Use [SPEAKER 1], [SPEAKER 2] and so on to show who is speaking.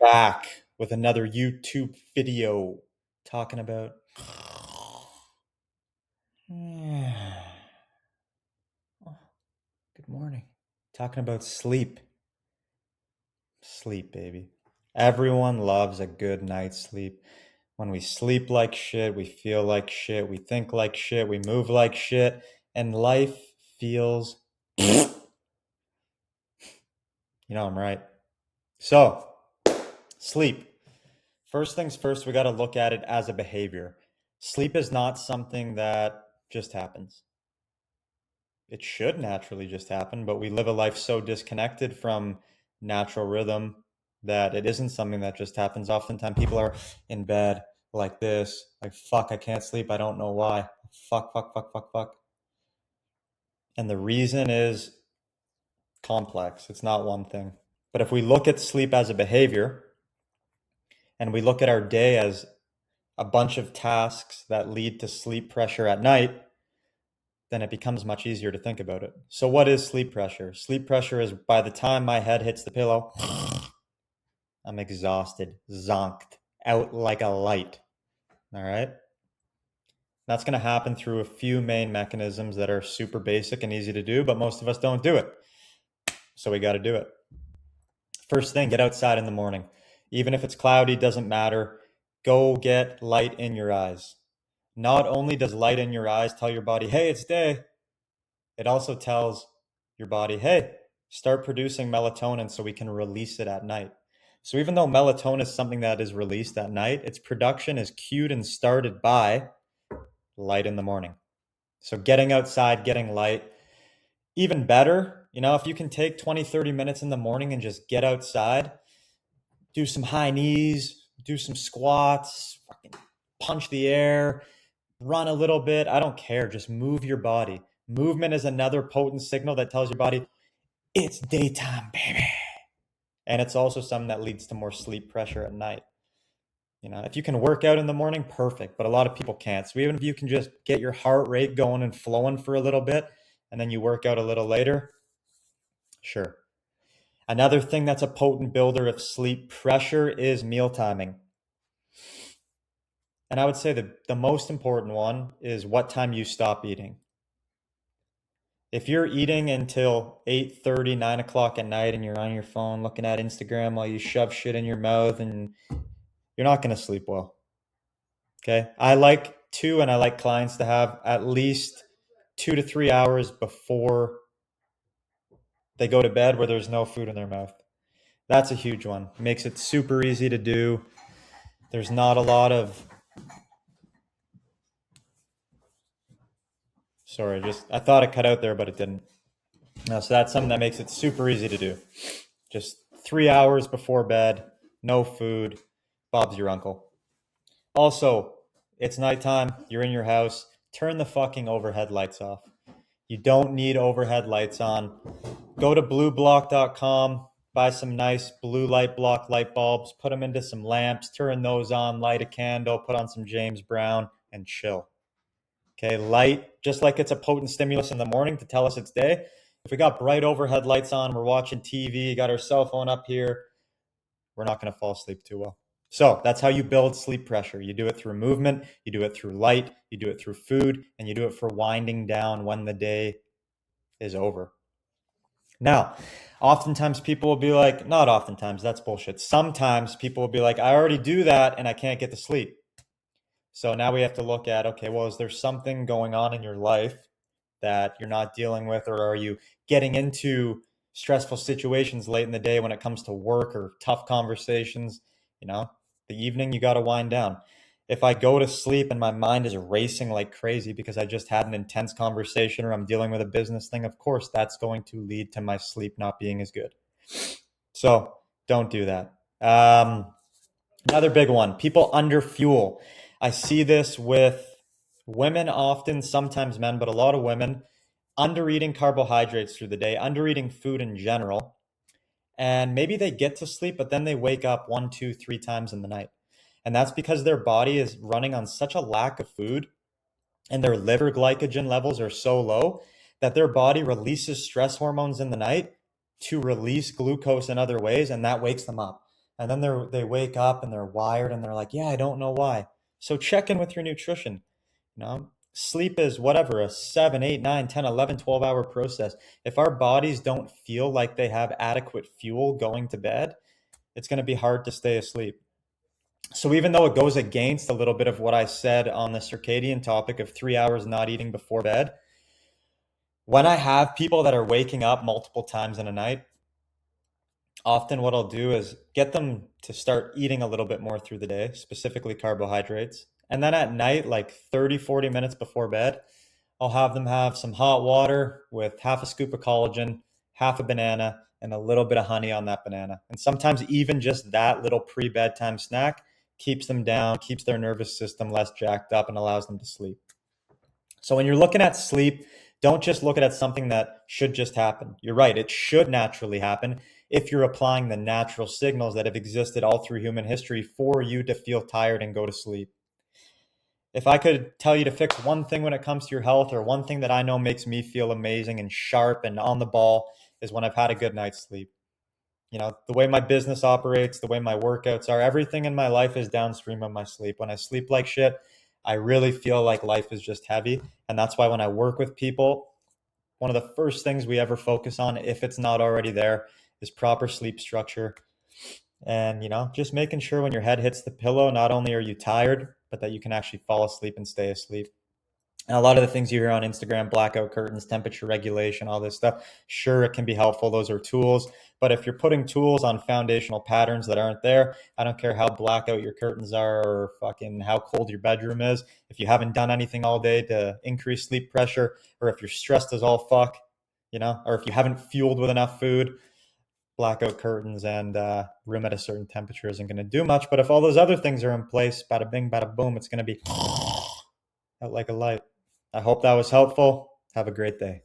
[SPEAKER 1] back with another YouTube video talking about good morning. Talking about sleep. Sleep, baby. Everyone loves a good night's sleep. When we sleep like shit, we feel like shit, we think like shit, we move like shit, and life feels I'm right. So, sleep. First things first, we got to look at it as a behavior. Sleep is not something that just happens. It should naturally just happen, but we live a life so disconnected from natural rhythm that it isn't something that just happens. Oftentimes people are in bed like this, like, fuck, I can't sleep. I don't know why. Fuck, fuck, fuck, fuck, fuck. And the reason is complex. It's not one thing. But if we look at sleep as a behavior and we look at our day as a bunch of tasks that lead to sleep pressure at night, then it becomes much easier to think about it. So what is sleep pressure? Sleep pressure is by the time my head hits the pillow, I'm exhausted, zonked, out like a light. All right? That's going to happen through a few main mechanisms that are super basic and easy to do, but most of us don't do it. So we got to do it. First thing, get outside in the morning. Even if it's cloudy, doesn't matter. Go get light in your eyes. Not only does light in your eyes tell your body, hey, it's day, it also tells your body, hey, start producing melatonin so we can release it at night. So even though melatonin is something that is released at night, its production is cued and started by light in the morning. So getting outside, getting light, even better, if you can take 20, 30 minutes in the morning and just get outside, do some high knees, do some squats, fucking punch the air, run a little bit. I don't care. Just move your body. Movement is another potent signal that tells your body it's daytime, baby. And it's also something that leads to more sleep pressure at night. If you can work out in the morning, perfect. But a lot of people can't. So even if you can just get your heart rate going and flowing for a little bit, and then you work out a little later, sure. Another thing that's a potent builder of sleep pressure is meal timing. And I would say the most important one is what time you stop eating. If you're eating until 8:30, 9 o'clock at night and you're on your phone looking at Instagram while you shove shit in your mouth, and you're not going to sleep well. Okay? I like clients to have at least 2 to 3 hours before they go to bed where there's no food in their mouth. That's a huge one. Makes it super easy to do. There's not a lot of I thought it cut out there, but it didn't. So that's something that makes it super easy to do. Just 3 hours before bed, no food. Bob's your uncle. Also, it's nighttime. You're in your house. Turn the fucking overhead lights off. You don't need overhead lights on. Go to blueblock.com, buy some nice blue light block light bulbs, put them into some lamps, turn those on, light a candle, put on some James Brown, and chill. Okay, light, just like it's a potent stimulus in the morning to tell us it's day. If we got bright overhead lights on, we're watching TV, got our cell phone up here, we're not going to fall asleep too well. So that's how you build sleep pressure. You do it through movement, you do it through light, you do it through food, and you do it for winding down when the day is over. Now, oftentimes people will be like, not oftentimes, that's bullshit. Sometimes people will be like, I already do that and I can't get to sleep. So now we have to look at, okay, well, is there something going on in your life that you're not dealing with, or are you getting into stressful situations late in the day when it comes to work or tough conversations? The evening you got to wind down. If I go to sleep and my mind is racing like crazy because I just had an intense conversation or I'm dealing with a business thing, of course, that's going to lead to my sleep not being as good. So don't do that. Another big one, people under fuel. I see this with women often, sometimes men, but a lot of women under eating carbohydrates through the day, under eating food in general. And maybe they get to sleep, but then they wake up 1, 2, 3 times in the night. And that's because their body is running on such a lack of food and their liver glycogen levels are so low that their body releases stress hormones in the night to release glucose in other ways, and that wakes them up. And then they wake up and they're wired and they're like, yeah, I don't know why. So check in with your nutrition. Sleep is whatever, a 7, 8, 9, 10, 11, 12 hour process. If our bodies don't feel like they have adequate fuel going to bed, it's going to be hard to stay asleep. So even though it goes against a little bit of what I said on the circadian topic of 3 hours not eating before bed, when I have people that are waking up multiple times in a night, often what I'll do is get them to start eating a little bit more through the day, specifically carbohydrates. And then at night, like 30, 40 minutes before bed, I'll have them have some hot water with half a scoop of collagen, half a banana, and a little bit of honey on that banana. And sometimes even just that little pre-bedtime snack keeps them down, keeps their nervous system less jacked up, and allows them to sleep. So when you're looking at sleep, don't just look at it as something that should just happen. You're right, it should naturally happen if you're applying the natural signals that have existed all through human history for you to feel tired and go to sleep. If I could tell you to fix one thing when it comes to your health, or one thing that I know makes me feel amazing and sharp and on the ball, is when I've had a good night's sleep. The way my business operates, the way my workouts are, everything in my life is downstream of my sleep. When I sleep like shit, I really feel like life is just heavy. And that's why when I work with people, one of the first things we ever focus on, if it's not already there, is proper sleep structure. And, just making sure when your head hits the pillow, not only are you tired, but that you can actually fall asleep and stay asleep. And a lot of the things you hear on Instagram, blackout curtains, temperature regulation, all this stuff, sure, it can be helpful. Those are tools. But if you're putting tools on foundational patterns that aren't there, I don't care how blackout your curtains are or fucking how cold your bedroom is. If you haven't done anything all day to increase sleep pressure, or if you're stressed as all fuck, or if you haven't fueled with enough food, blackout curtains and room at a certain temperature isn't going to do much. But if all those other things are in place, bada bing, bada boom, it's going to be out like a light. I hope that was helpful. Have a great day.